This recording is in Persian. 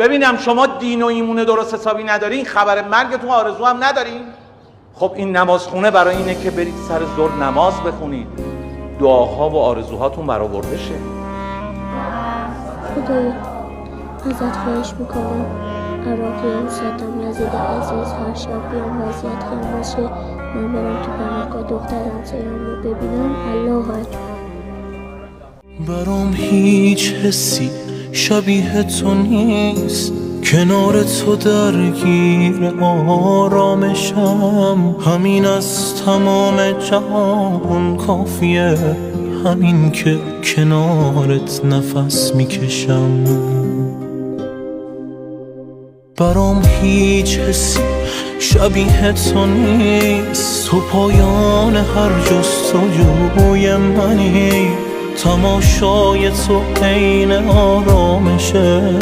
ببینم شما دین و ایمون درست حسابی ندارین، خبر مرگتون آرزو هم ندارین. خب این نمازخونه برای اینه که برید سر ظهر نماز بخونید، دعاها و آرزوهاتون برآورده شه. خدایا ازت خواهش میکنم عراقی صدام یزید عزیز هر شب بیام وضعیت هم باشه، من برم تو پناهگاه دخترم سیام رو ببینم. الله اکبر. برام هیچ حسی شبیه تو نیست، کنار تو درگیر آرامشم. همین از تمام جهان کافیه، همین که کنارت نفس میکشم. برام هیچ حسی شبیه تو نیست، تو پایان هر جستجوی منی، تماشای تو عین آرامشه.